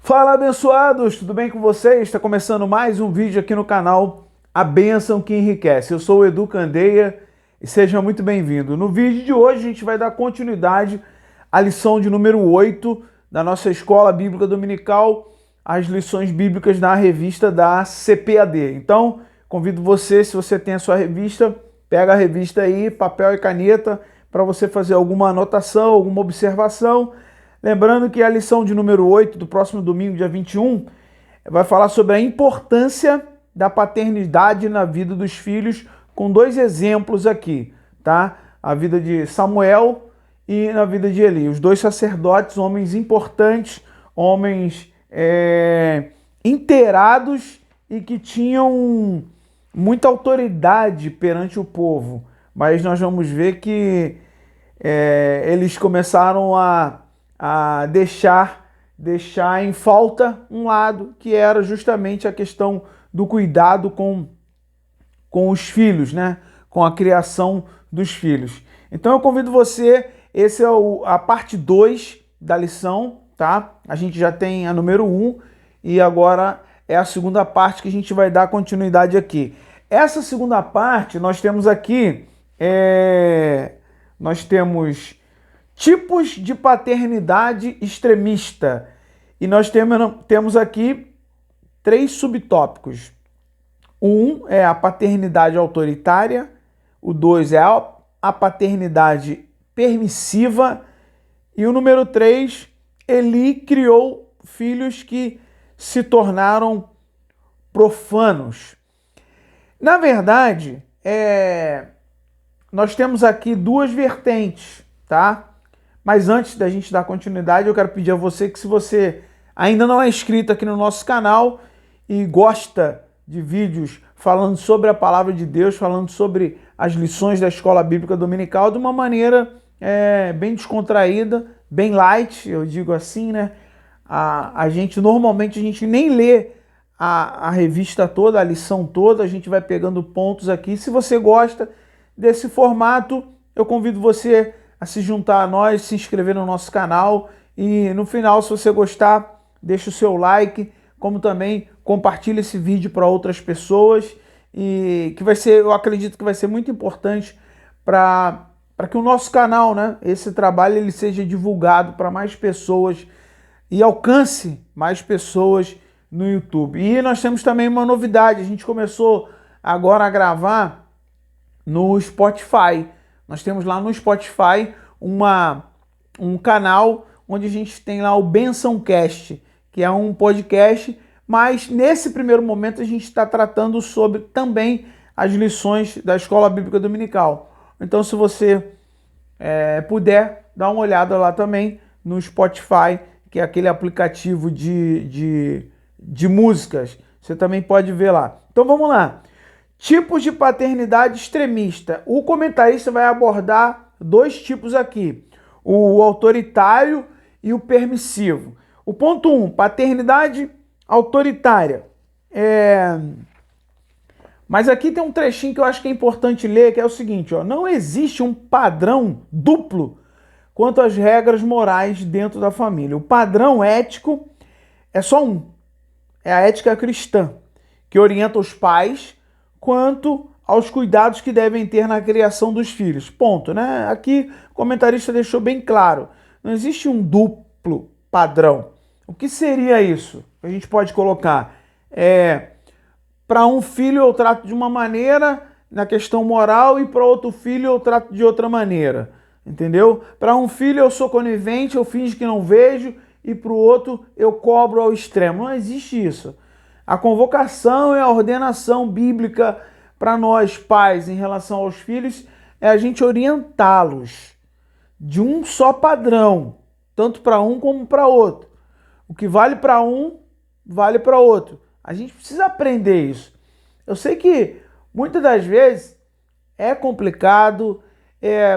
Fala, abençoados! Tudo bem com vocês? Está começando mais um vídeo aqui no canal A Bênção que Enriquece. Eu sou o Edu Candeia e seja muito bem-vindo. No vídeo de hoje a gente vai dar continuidade à lição de número 8 da nossa Escola Bíblica Dominical, as lições bíblicas da revista da CPAD. Então, convido você, se você tem a sua revista, pega a revista aí, papel e caneta, para você fazer alguma anotação, alguma observação. Lembrando que a lição de número 8 do próximo domingo, dia 21, vai falar sobre a importância da paternidade na vida dos filhos, com dois exemplos aqui, tá? A vida de Samuel e na vida de Eli. Os dois sacerdotes, homens importantes, homens inteirados e que tinham muita autoridade perante o povo. Mas nós vamos ver que eles começaram a deixar em falta um lado, que era justamente a questão do cuidado com os filhos, né? Com a criação dos filhos. Então eu convido você, esse é a parte 2 da lição, tá? A gente já tem a número 1 e agora é a segunda parte que a gente vai dar continuidade aqui. Essa segunda parte nós temos aqui, nós temos tipos de paternidade extremista. E nós temos aqui 3 subtópicos. O 1 é a paternidade autoritária, o 2 é a paternidade permissiva e o número 3, Eli criou filhos que se tornaram profanos. Na verdade, nós temos aqui 2 vertentes, tá? Mas antes da gente dar continuidade, eu quero pedir a você que, se você ainda não é inscrito aqui no nosso canal e gosta de vídeos falando sobre a palavra de Deus, falando sobre as lições da Escola Bíblica Dominical de uma maneira bem descontraída, bem light, eu digo assim, né? Normalmente a gente nem lê a revista toda, a lição toda, a gente vai pegando pontos aqui. Se você gosta desse formato, eu convido você a se juntar a nós, se inscrever no nosso canal e no final, se você gostar, deixa o seu like, como também compartilha esse vídeo para outras pessoas, e que vai ser, eu acredito que vai ser muito importante para que o nosso canal, né, esse trabalho, ele seja divulgado para mais pessoas e alcance mais pessoas no YouTube. E nós temos também uma novidade, a gente começou agora a gravar no Spotify. Nós temos lá no Spotify um canal onde a gente tem lá o BençãoCast, que é um podcast, mas nesse primeiro momento a gente está tratando sobre também as lições da Escola Bíblica Dominical. Então, se você puder, dá uma olhada lá também no Spotify, que é aquele aplicativo de músicas. Você também pode ver lá. Então vamos lá. Tipos de paternidade extremista. O comentarista vai abordar 2 tipos aqui, o autoritário e o permissivo. O ponto 1, paternidade autoritária. Mas aqui tem um trechinho que eu acho que é importante ler, que é o seguinte, ó, não existe um padrão duplo quanto às regras morais dentro da família. O padrão ético é só um, é a ética cristã, que orienta os pais quanto aos cuidados que devem ter na criação dos filhos. Ponto, né? Aqui o comentarista deixou bem claro. Não existe um duplo padrão. O que seria isso? A gente pode colocar. Para um filho eu trato de uma maneira na questão moral e para outro filho eu trato de outra maneira. Entendeu? Para um filho eu sou conivente, eu finjo que não vejo, e para o outro eu cobro ao extremo. Não existe isso. A convocação e a ordenação bíblica para nós pais em relação aos filhos é a gente orientá-los de um só padrão, tanto para um como para outro. O que vale para um, vale para outro. A gente precisa aprender isso. Eu sei que muitas das vezes é complicado,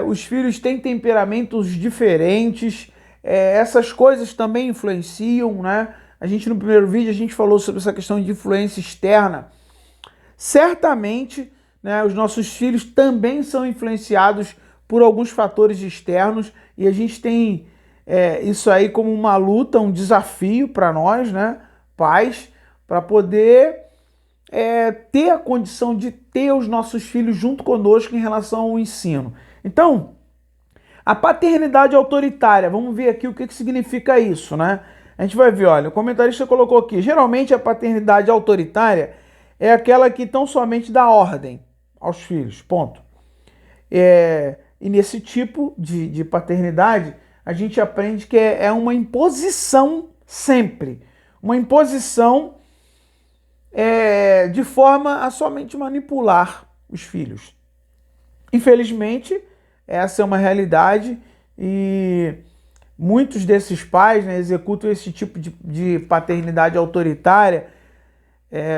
os filhos têm temperamentos diferentes, essas coisas também influenciam, né? A gente, no primeiro vídeo, a gente falou sobre essa questão de influência externa. Certamente, né, os nossos filhos também são influenciados por alguns fatores externos e a gente tem isso aí como uma luta, um desafio para nós, né, pais, para poder ter a condição de ter os nossos filhos junto conosco em relação ao ensino. Então, a paternidade autoritária, vamos ver aqui o que significa isso, né? A gente vai ver, olha, o comentarista colocou aqui, geralmente a paternidade autoritária é aquela que tão somente dá ordem aos filhos, ponto. E nesse tipo de paternidade, a gente aprende que é uma imposição sempre. Uma imposição de forma a somente manipular os filhos. Infelizmente, essa é uma realidade e muitos desses pais, né, executam esse tipo de paternidade autoritária.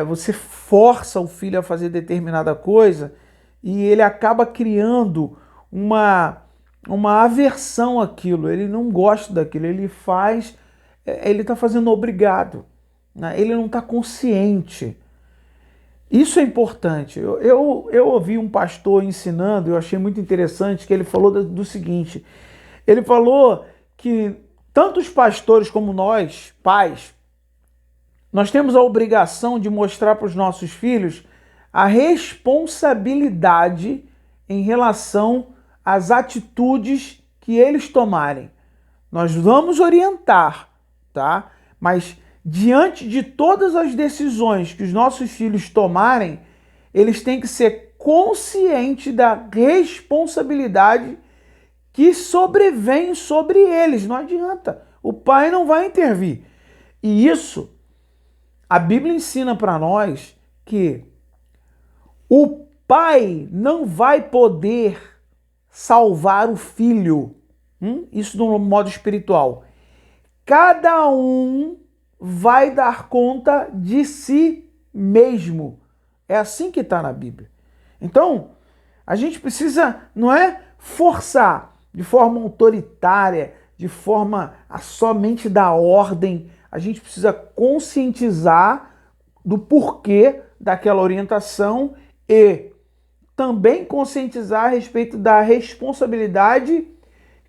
Você força o filho a fazer determinada coisa e ele acaba criando uma aversão àquilo. Ele não gosta daquilo, ele está fazendo obrigado, né? Ele não está consciente. Isso é importante. Eu ouvi um pastor ensinando, eu achei muito interessante, que ele falou do seguinte, ele falou que tanto os pastores como nós, pais, nós temos a obrigação de mostrar para os nossos filhos a responsabilidade em relação às atitudes que eles tomarem. Nós vamos orientar, tá? Mas diante de todas as decisões que os nossos filhos tomarem, eles têm que ser conscientes da responsabilidade que sobrevém sobre eles. Não adianta. O pai não vai intervir. E isso, a Bíblia ensina para nós que o pai não vai poder salvar o filho. Isso no modo espiritual. Cada um vai dar conta de si mesmo. É assim que está na Bíblia. Então, a gente precisa, não é forçar de forma autoritária, de forma a somente dar ordem. A gente precisa conscientizar do porquê daquela orientação e também conscientizar a respeito da responsabilidade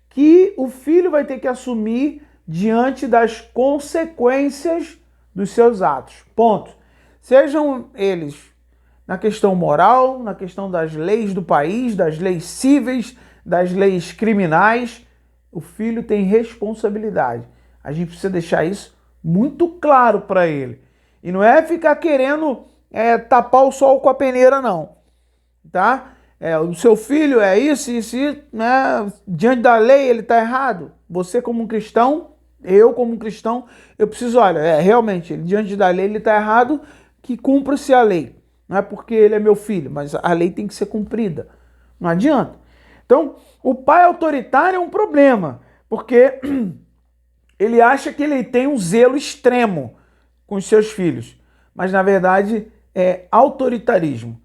que o filho vai ter que assumir diante das consequências dos seus atos. Ponto. Sejam eles na questão moral, na questão das leis do país, das leis cíveis, das leis criminais, o filho tem responsabilidade. A gente precisa deixar isso muito claro para ele. E não é ficar querendo tapar o sol com a peneira, não. Tá? O seu filho é isso, né? Diante da lei ele está errado. Você como um cristão, eu como um cristão, eu preciso, olha, realmente, diante da lei ele está errado, que cumpra-se a lei. Não é porque ele é meu filho, mas a lei tem que ser cumprida. Não adianta. Então, o pai autoritário é um problema, porque ele acha que ele tem um zelo extremo com os seus filhos, mas na verdade é autoritarismo.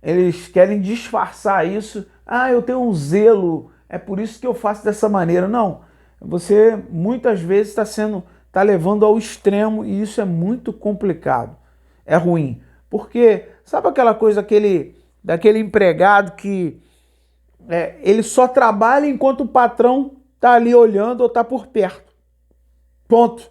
Eles querem disfarçar isso. Eu tenho um zelo, é por isso que eu faço dessa maneira. Não, você muitas vezes está levando ao extremo e isso é muito complicado. É ruim, porque sabe aquela coisa daquele empregado que ele só trabalha enquanto o patrão está ali olhando ou está por perto. Ponto.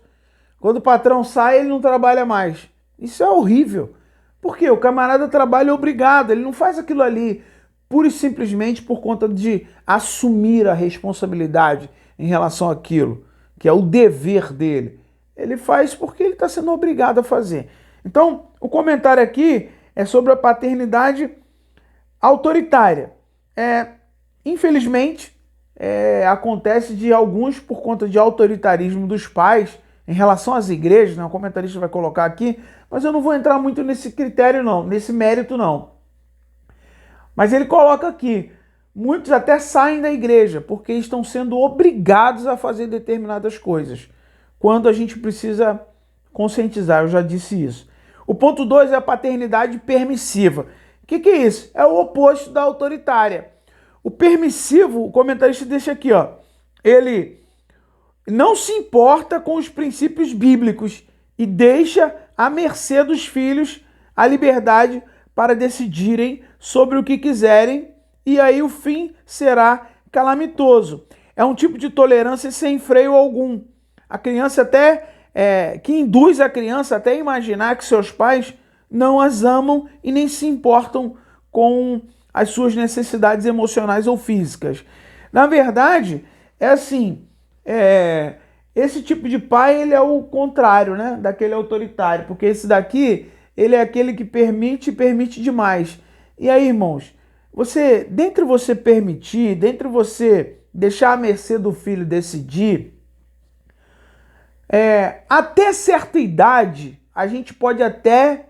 Quando o patrão sai, ele não trabalha mais. Isso é horrível. Porque o camarada trabalha obrigado, ele não faz aquilo ali pura e simplesmente por conta de assumir a responsabilidade em relação àquilo, que é o dever dele. Ele faz porque ele está sendo obrigado a fazer. Então, o comentário aqui é sobre a paternidade autoritária. Infelizmente, acontece de alguns, por conta de autoritarismo dos pais, em relação às igrejas, né? O comentarista vai colocar aqui, mas eu não vou entrar muito nesse critério não, nesse mérito não. Mas ele coloca aqui, muitos até saem da igreja porque estão sendo obrigados a fazer determinadas coisas, quando a gente precisa conscientizar, eu já disse isso. O ponto 2 é a paternidade permissiva. O que é isso? É o oposto da autoritária. O permissivo, o comentarista deixa aqui, ó, ele não se importa com os princípios bíblicos e deixa à mercê dos filhos a liberdade para decidirem sobre o que quiserem, e aí o fim será calamitoso. é um tipo de tolerância sem freio algum. A criança até, que induz a criança até a imaginar que seus pais não as amam e nem se importam com as suas necessidades emocionais ou físicas. Na verdade, é assim, esse tipo de pai, ele é o contrário, né, daquele autoritário, porque esse daqui, ele é aquele que permite e permite demais. E aí, irmãos, dentre você permitir, dentre você deixar à mercê do filho decidir, até certa idade, a gente pode até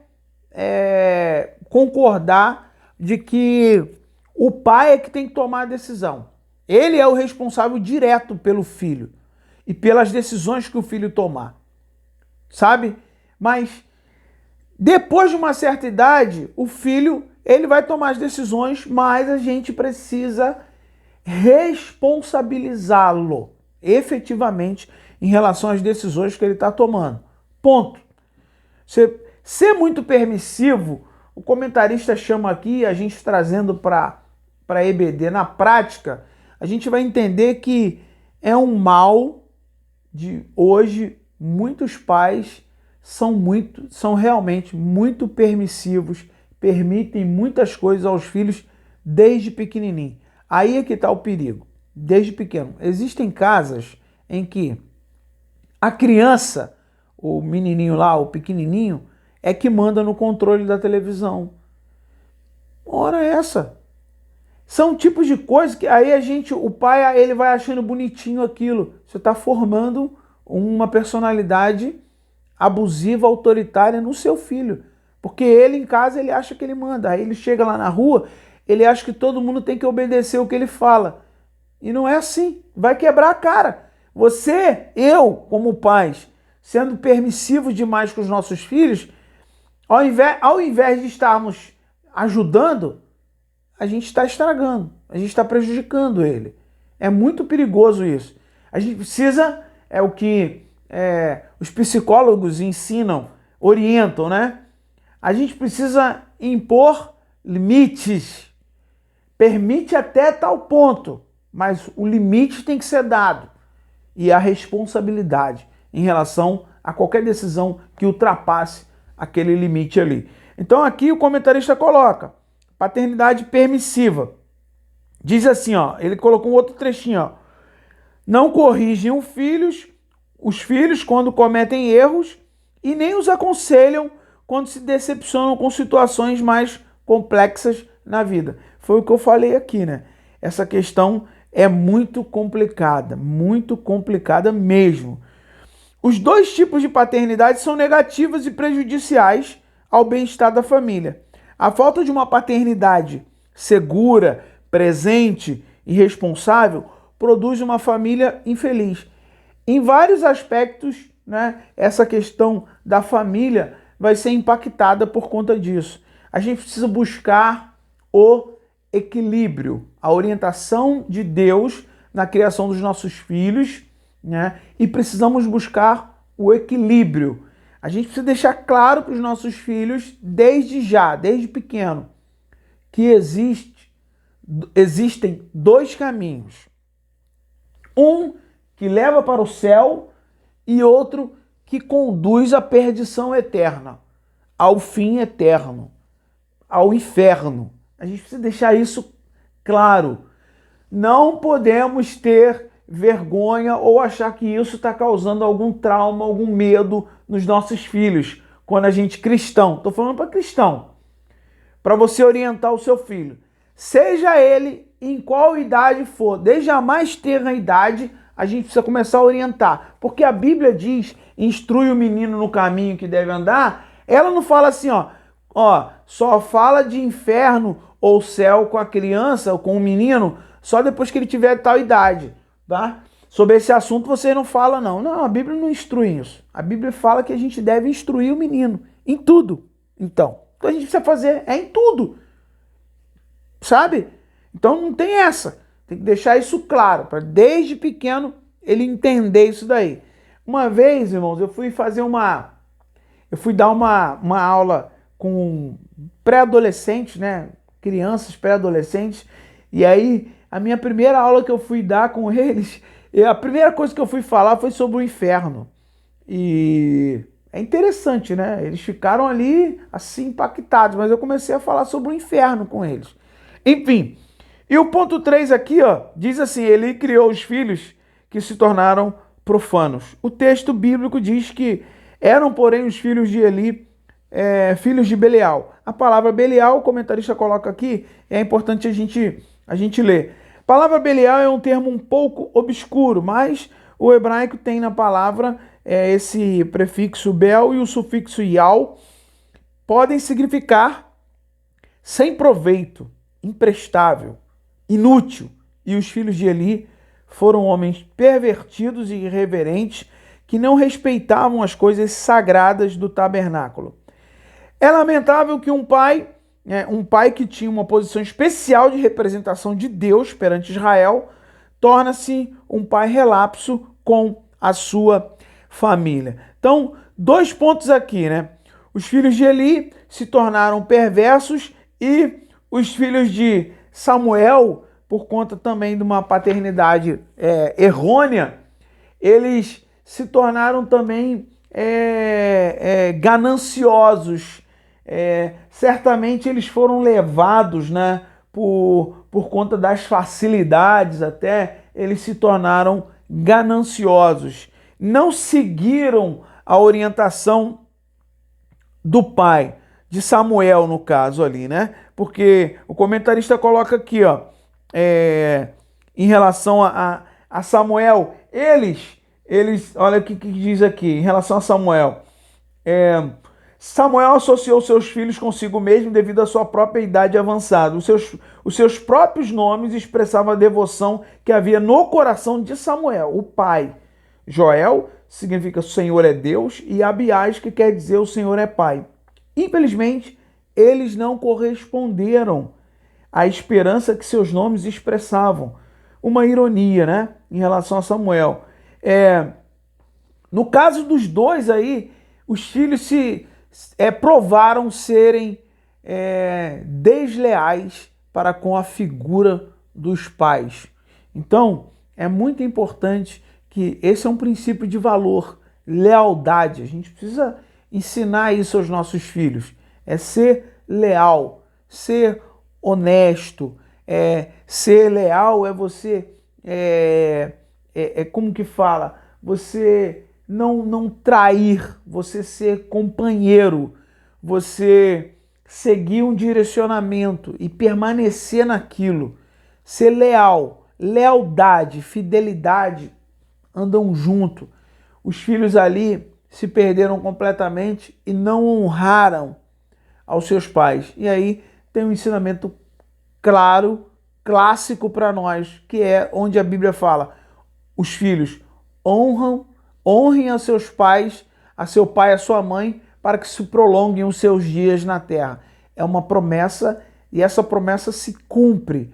concordar de que o pai é que tem que tomar a decisão. Ele é o responsável direto pelo filho e pelas decisões que o filho tomar, sabe? Mas depois de uma certa idade, o filho, ele vai tomar as decisões, mas a gente precisa responsabilizá-lo efetivamente em relação às decisões que ele está tomando. Ponto. Ser muito permissivo, o comentarista chama aqui, a gente trazendo para EBD na prática, a gente vai entender que é um mal de hoje. Muitos pais são realmente muito permissivos, permitem muitas coisas aos filhos desde pequenininho. Aí é que está o perigo, desde pequeno. Existem casas em que a criança, o menininho lá, o pequenininho, é que manda no controle da televisão. Ora essa. São tipos de coisas que aí o pai, ele vai achando bonitinho aquilo. Você está formando uma personalidade abusiva, autoritária no seu filho. Porque ele em casa, ele acha que ele manda. Aí ele chega lá na rua, ele acha que todo mundo tem que obedecer o que ele fala. E não é assim. Vai quebrar a cara. Eu, como pais, sendo permissivos demais com os nossos filhos, ao invés de estarmos ajudando, a gente está estragando, a gente está prejudicando ele. É muito perigoso isso. A gente precisa, é o que os psicólogos ensinam, orientam, né? A gente precisa impor limites. Permite até tal ponto, mas o limite tem que ser dado. E a responsabilidade em relação a qualquer decisão que ultrapasse aquele limite ali. Então aqui o comentarista coloca paternidade permissiva. Diz assim, ó, ele colocou um outro trechinho, ó. Não corrigem os filhos quando cometem erros e nem os aconselham quando se decepcionam com situações mais complexas na vida. Foi o que eu falei aqui, né? Essa questão é muito complicada mesmo. Os dois tipos de paternidade são negativas e prejudiciais ao bem-estar da família. A falta de uma paternidade segura, presente e responsável produz uma família infeliz. Em vários aspectos, né, essa questão da família vai ser impactada por conta disso. A gente precisa buscar o equilíbrio, a orientação de Deus na criação dos nossos filhos, né? E precisamos buscar o equilíbrio. A gente precisa deixar claro para os nossos filhos, desde pequeno, que existem dois caminhos. Um que leva para o céu e outro que conduz à perdição eterna, ao fim eterno, ao inferno. A gente precisa deixar isso claro. Não podemos ter vergonha ou achar que isso está causando algum trauma, algum medo nos nossos filhos. Quando a gente cristão, estou falando para cristão, para você orientar o seu filho, seja ele em qual idade for, desde a mais tenra idade, a gente precisa começar a orientar. Porque a Bíblia diz, instrui o menino no caminho que deve andar, ela não fala assim, só fala de inferno ou céu com a criança ou com o menino só depois que ele tiver tal idade, tá? Sobre esse assunto você não fala não. Não, a Bíblia não instrui isso. A Bíblia fala que a gente deve instruir o menino em tudo. Então, o que a gente precisa fazer é em tudo. Sabe? Então não tem essa. Tem que deixar isso claro, para desde pequeno ele entender isso daí. Uma vez, irmãos, eu fui dar uma aula com pré-adolescentes, né? Crianças pré-adolescentes. E aí a minha primeira aula que eu fui dar com eles, a primeira coisa que eu fui falar foi sobre o inferno. E é interessante, né? Eles ficaram ali assim impactados, mas eu comecei a falar sobre o inferno com eles. Enfim, e o ponto 3 aqui, ó, diz assim: ele criou os filhos que se tornaram profanos. O texto bíblico diz que eram, porém, os filhos de Eli, filhos de Belial. A palavra Belial, o comentarista coloca aqui, é importante a gente ler. A palavra Belial é um termo um pouco obscuro, mas o hebraico tem na palavra esse prefixo Bel e o sufixo Yal, podem significar sem proveito, imprestável, inútil. E os filhos de Eli foram homens pervertidos e irreverentes que não respeitavam as coisas sagradas do tabernáculo. É lamentável que um pai que tinha uma posição especial de representação de Deus perante Israel, torna-se um pai relapso com a sua família. Então, 2 pontos aqui, né? Os filhos de Eli se tornaram perversos e os filhos de Samuel, por conta também de uma paternidade errônea, eles se tornaram também gananciosos. Certamente eles foram levados, né, por conta das facilidades, até eles se tornaram gananciosos. Não seguiram a orientação do pai, de Samuel no caso ali, né? Porque o comentarista coloca aqui, ó, em relação a Samuel, eles, olha o que diz aqui, em relação a Samuel, Samuel associou seus filhos consigo mesmo devido à sua própria idade avançada. Os seus próprios nomes expressavam a devoção que havia no coração de Samuel, o pai. Joel significa o Senhor é Deus e Abiás, que quer dizer o Senhor é Pai. Infelizmente, eles não corresponderam à esperança que seus nomes expressavam. Uma ironia, né, em relação a Samuel. No caso dos dois aí, os filhos provaram serem desleais para com a figura dos pais. Então, é muito importante que esse é um princípio de valor, lealdade. A gente precisa ensinar isso aos nossos filhos. É ser leal, ser honesto. Ser leal é você, como que fala? Você não trair, você ser companheiro, você seguir um direcionamento e permanecer naquilo. Ser leal, lealdade, fidelidade andam junto. Os filhos ali se perderam completamente e não honraram aos seus pais. E aí tem um ensinamento claro, clássico para nós, que é onde a Bíblia fala: os filhos honrem a seus pais, a seu pai e a sua mãe, para que se prolonguem os seus dias na terra. É uma promessa e essa promessa se cumpre.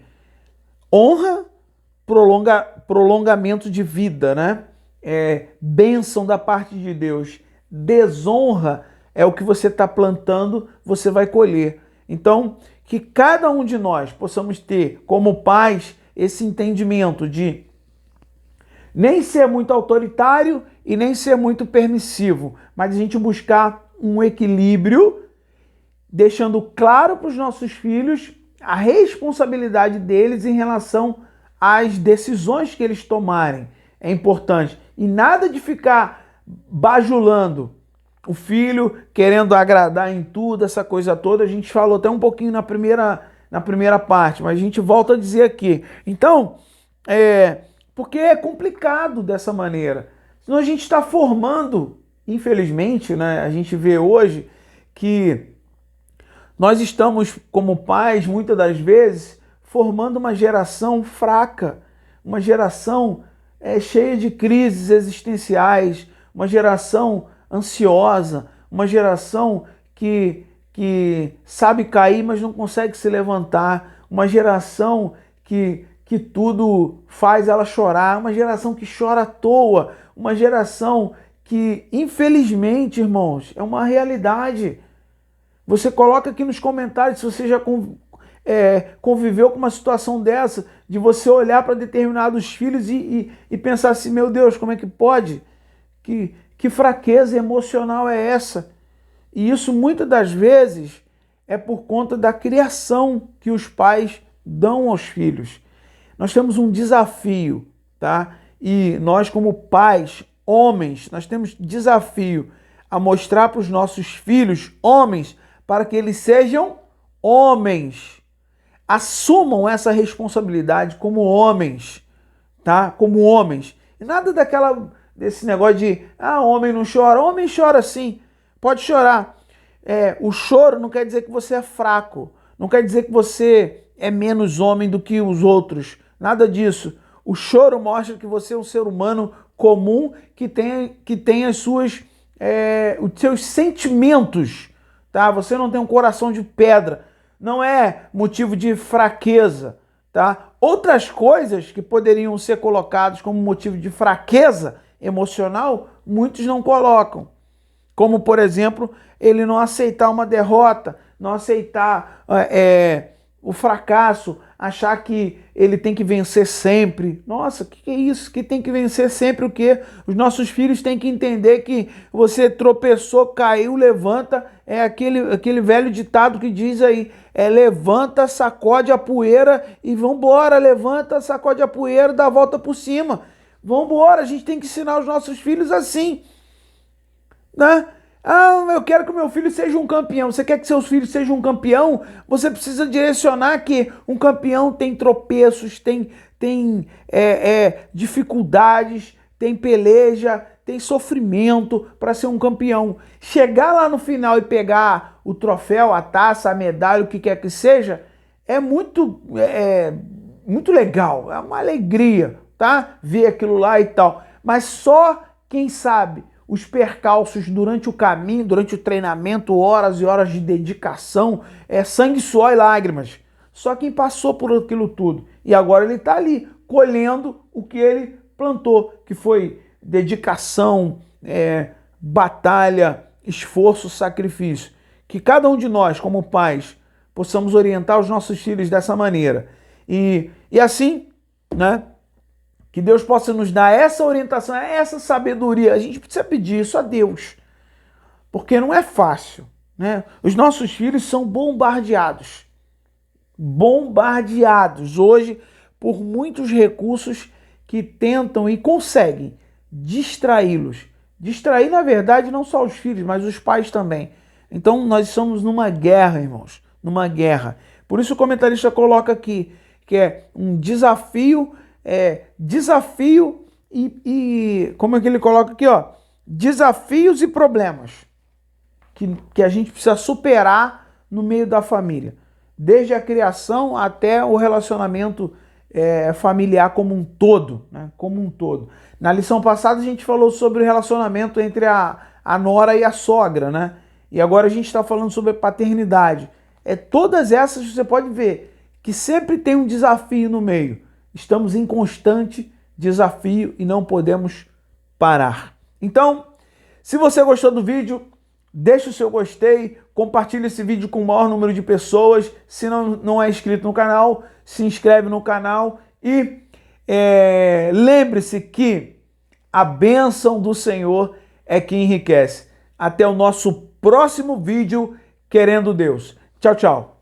Honra, prolongamento de vida, né? Bênção da parte de Deus. Desonra é o que você está plantando, você vai colher. Então, que cada um de nós possamos ter como pais esse entendimento de nem ser muito autoritário e nem ser muito permissivo, mas a gente buscar um equilíbrio, deixando claro para os nossos filhos a responsabilidade deles em relação às decisões que eles tomarem. É importante. E nada de ficar bajulando o filho, querendo agradar em tudo, essa coisa toda. A gente falou até um pouquinho na primeira parte, mas a gente volta a dizer aqui. Então, porque é complicado dessa maneira. Senão a gente está formando, infelizmente, né, a gente vê hoje que nós estamos, como pais, muitas das vezes, formando uma geração fraca, uma geração cheia de crises existenciais, uma geração ansiosa, uma geração que sabe cair, mas não consegue se levantar, uma geração que tudo faz ela chorar, uma geração que chora à toa, uma geração que, infelizmente, irmãos, é uma realidade. Você coloca aqui nos comentários se você já conviveu com uma situação dessa, de você olhar para determinados filhos e pensar assim, meu Deus, como é que pode? Que fraqueza emocional é essa? E isso muitas das vezes é por conta da criação que os pais dão aos filhos. Nós temos um desafio, tá? E nós como pais, homens, nós temos desafio a mostrar para os nossos filhos, homens, para que eles sejam homens. Assumam essa responsabilidade como homens, tá? Como homens. E nada desse negócio de, homem não chora. Homem chora sim, pode chorar. O choro não quer dizer que você é fraco, não quer dizer que você é menos homem do que os outros, nada disso. O choro mostra que você é um ser humano comum que tem os seus sentimentos, tá? Você não tem um coração de pedra, não é motivo de fraqueza, tá? Outras coisas que poderiam ser colocadas como motivo de fraqueza emocional, muitos não colocam. Como, por exemplo, ele não aceitar uma derrota, não aceitar o fracasso, achar que ele tem que vencer sempre. Nossa, o que é isso? Que tem que vencer sempre o quê? Os nossos filhos têm que entender que você tropeçou, caiu, levanta. É aquele velho ditado que diz aí, levanta, sacode a poeira e vambora, levanta, sacode a poeira, dá a volta por cima. Vambora, a gente tem que ensinar os nossos filhos assim, né? Eu quero que o meu filho seja um campeão. Você quer que seus filhos sejam um campeão? Você precisa direcionar que um campeão tem tropeços, tem dificuldades, tem peleja, tem sofrimento para ser um campeão. Chegar lá no final e pegar o troféu, a taça, a medalha, o que quer que seja, é muito legal, é uma alegria, tá? Ver aquilo lá e tal. Mas só quem sabe os percalços durante o caminho, durante o treinamento, horas e horas de dedicação, sangue, suor e lágrimas. Só quem passou por aquilo tudo. E agora ele está ali, colhendo o que ele plantou, que foi dedicação, batalha, esforço, sacrifício. Que cada um de nós, como pais, possamos orientar os nossos filhos dessa maneira. E assim, né? Que Deus possa nos dar essa orientação, essa sabedoria. A gente precisa pedir isso a Deus, porque não é fácil, né? Os nossos filhos são bombardeados hoje por muitos recursos que tentam e conseguem distraí-los. Distrair, na verdade, não só os filhos, mas os pais também. Então, nós estamos numa guerra, irmãos, numa guerra. Por isso o comentarista coloca aqui que é um desafio e como é que ele coloca aqui, ó? Desafios e problemas que a gente precisa superar no meio da família. Desde a criação até o relacionamento familiar como um todo, né? Como um todo. Na lição passada a gente falou sobre o relacionamento entre a nora e a sogra, né? E agora a gente está falando sobre paternidade. Todas essas você pode ver que sempre tem um desafio no meio. Estamos em constante desafio e não podemos parar. Então, se você gostou do vídeo, deixa o seu gostei, compartilhe esse vídeo com o maior número de pessoas. Se não é inscrito no canal, se inscreve no canal e lembre-se que a bênção do Senhor é que enriquece. Até o nosso próximo vídeo, querendo Deus. Tchau, tchau.